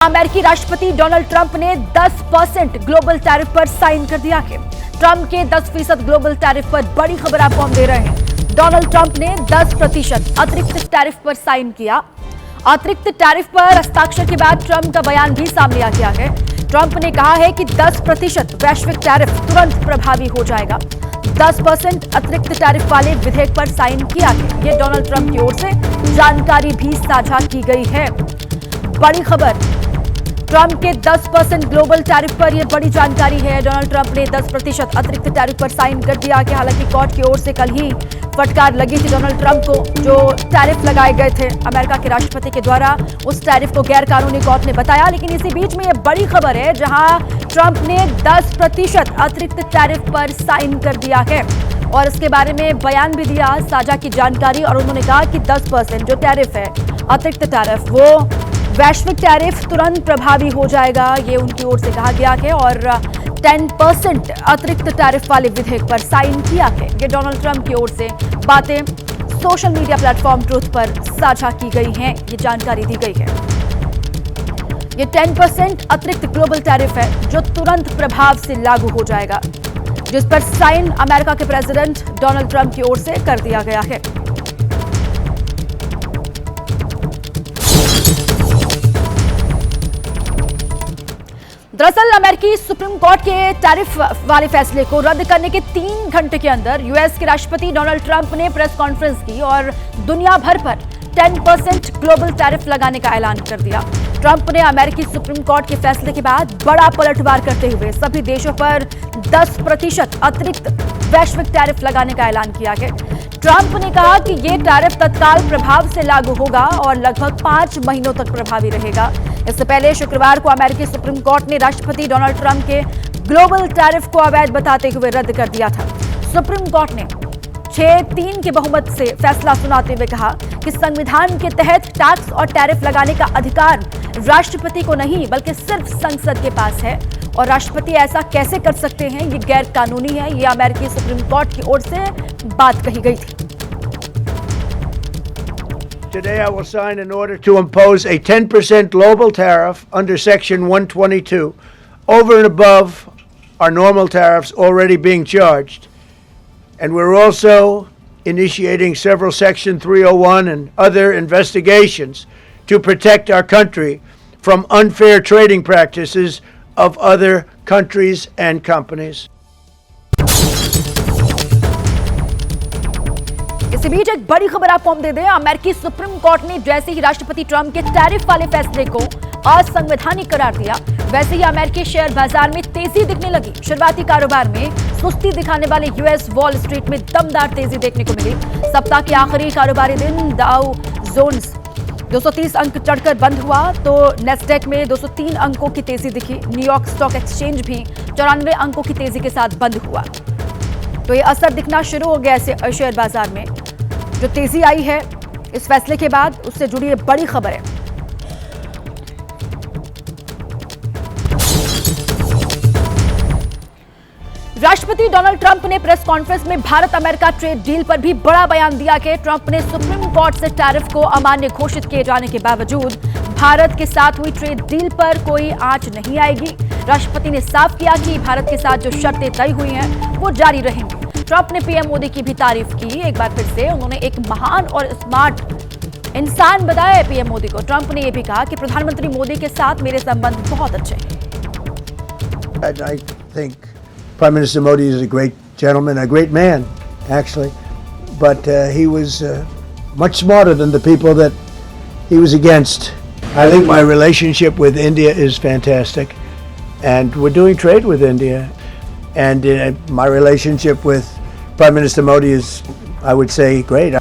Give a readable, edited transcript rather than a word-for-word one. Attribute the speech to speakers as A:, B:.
A: अमेरिकी राष्ट्रपति Donald Trump ने 10% ग्लोबल टैरिफ पर साइन कर दिया है। ट्रंप के 10% ग्लोबल टैरिफ पर बड़ी खबर आपको हम दे रहे हैं। डोनाल्ड ट्रंप ने 10% अतिरिक्त टैरिफ पर साइन किया। अतिरिक्त टैरिफ पर हस्ताक्षर के बाद ट्रंप का बयान भी सामने आ गया है। ट्रंप ने कहा है कि 10% वैश्विक टैरिफ तुरंत प्रभावी हो जाएगा। 10% अतिरिक्त टैरिफ वाले विधेयक पर साइन किया है। ये डोनाल्ड ट्रंप की ओर से जानकारी भी साझा की गई है। बड़ी खबर, ट्रंप के 10% ग्लोबल टैरिफ पर यह बड़ी जानकारी है। डोनाल्ड ट्रंप ने 10% अतिरिक्त टैरिफ पर साइन कर दिया कि हालांकि कोर्ट की ओर से कल ही फटकार लगी थी डोनाल्ड ट्रंप को। जो टैरिफ लगाए गए थे अमेरिका के राष्ट्रपति के द्वारा, उस टैरिफ को गैर कानूनी कोर्ट ने बताया। लेकिन इसी बीच में यह बड़ी खबर है जहां ट्रंप ने 10% अतिरिक्त टैरिफ पर साइन कर दिया है और इसके बारे में बयान भी दिया, साझा की जानकारी। और उन्होंने कहा कि 10% जो टैरिफ है, अतिरिक्त टैरिफ, वो वैश्विक टैरिफ तुरंत प्रभावी हो जाएगा, ये उनकी ओर से कहा गया है। और 10% अतिरिक्त टैरिफ वाले विधेयक पर साइन किया है। ये डोनाल्ड ट्रंप की ओर से बातें सोशल मीडिया प्लेटफॉर्म ट्रूथ पर साझा की गई हैं, ये जानकारी दी गई है। ये 10% अतिरिक्त ग्लोबल टैरिफ है जो तुरंत प्रभाव से लागू हो जाएगा, जिस पर साइन अमेरिका के प्रेसिडेंट डोनाल्ड ट्रंप की ओर से कर दिया गया है। दरअसल अमेरिकी सुप्रीम कोर्ट के टैरिफ वाले फैसले को रद्द करने के 3 घंटे के अंदर यूएस के राष्ट्रपति डोनाल्ड ट्रंप ने प्रेस कॉन्फ्रेंस की और दुनिया भर पर 10% ग्लोबल टैरिफ लगाने का ऐलान कर दिया। ट्रंप ने अमेरिकी सुप्रीम कोर्ट के फैसले के बाद बड़ा पलटवार करते हुए सभी देशों पर 10% अतिरिक्त वैश्विक टैरिफ लगाने का ऐलान किया है। ट्रंप ने कहा कि यह टैरिफ तत्काल प्रभाव से लागू होगा और लगभग 5 महीनों तक प्रभावी रहेगा। इससे पहले शुक्रवार को अमेरिकी सुप्रीम कोर्ट ने राष्ट्रपति डोनाल्ड ट्रंप के ग्लोबल टैरिफ को अवैध बताते हुए रद्द कर दिया था। सुप्रीम कोर्ट ने 6-3 के बहुमत से फैसला सुनाते हुए कहा कि संविधान के तहत टैक्स और टैरिफ लगाने का अधिकार राष्ट्रपति को नहीं बल्कि सिर्फ संसद के पास है और राष्ट्रपति ऐसा कैसे कर सकते हैं, ये गैर कानूनी है। ये अमेरिकी सुप्रीम कोर्ट की ओर से बात कही गई थी।
B: Today I will sign an order to impose a 10% global tariff under Section 122 over and above our normal tariffs already being charged. And we're also initiating several Section 301 and other investigations to protect our country from unfair trading practices of other countries and companies.
A: इसी बीच एक बड़ी खबर आपको हम दे दें। अमेरिकी supreme court ने जैसे ही राष्ट्रपति ट्रंप के टैरिफ वाले फैसले को असंवैधानिक करार दिया, वैसे ही अमेरिकी शेयर बाजार में तेजी दिखने लगी। शुरुआती कारोबार में सुस्ती दिखाने वाले यूएस वॉल स्ट्रीट में दमदार तेजी देखने को मिली। सप्ताह के आखिरी कारोबारी दिन डाउ जोन्स 230 अंक चढ़कर बंद हुआ तो नेस्डेक में 203 अंकों की तेजी दिखी। न्यूयॉर्क स्टॉक एक्सचेंज भी 94 अंकों की तेजी के साथ बंद हुआ। तो ये असर दिखना शुरू हो गया ऐसे शेयर बाजार में। जो तेजी आई है इस फैसले के बाद, उससे जुड़ी ये बड़ी खबर है। राष्ट्रपति डोनाल्ड ट्रंप ने प्रेस कॉन्फ्रेंस में भारत अमेरिका ट्रेड डील पर भी बड़ा बयान दिया कि ट्रंप ने सुप्रीम कोर्ट से टैरिफ को अमान्य घोषित किए जाने के बावजूद भारत के साथ हुई ट्रेड डील पर कोई आंच नहीं आएगी। राष्ट्रपति ने साफ किया कि भारत के साथ जो शर्तें तय हुई हैं वो जारी रहेंगी। ट्रंप ने पीएम मोदी की भी तारीफ की। एक बार फिर से उन्होंने एक महान और स्मार्ट इंसान बताया पीएम मोदी को। ट्रंप ने यह भी कहा कि प्रधानमंत्री मोदी के साथ मेरे संबंध बहुत अच्छे हैं।
B: I think Prime Minister Modi is a great gentleman, a great man, actually, but he was much smarter than the people that he was against. I think my relationship with India is fantastic, and we're doing trade with India, and my relationship with Prime Minister Modi is, I would say, great.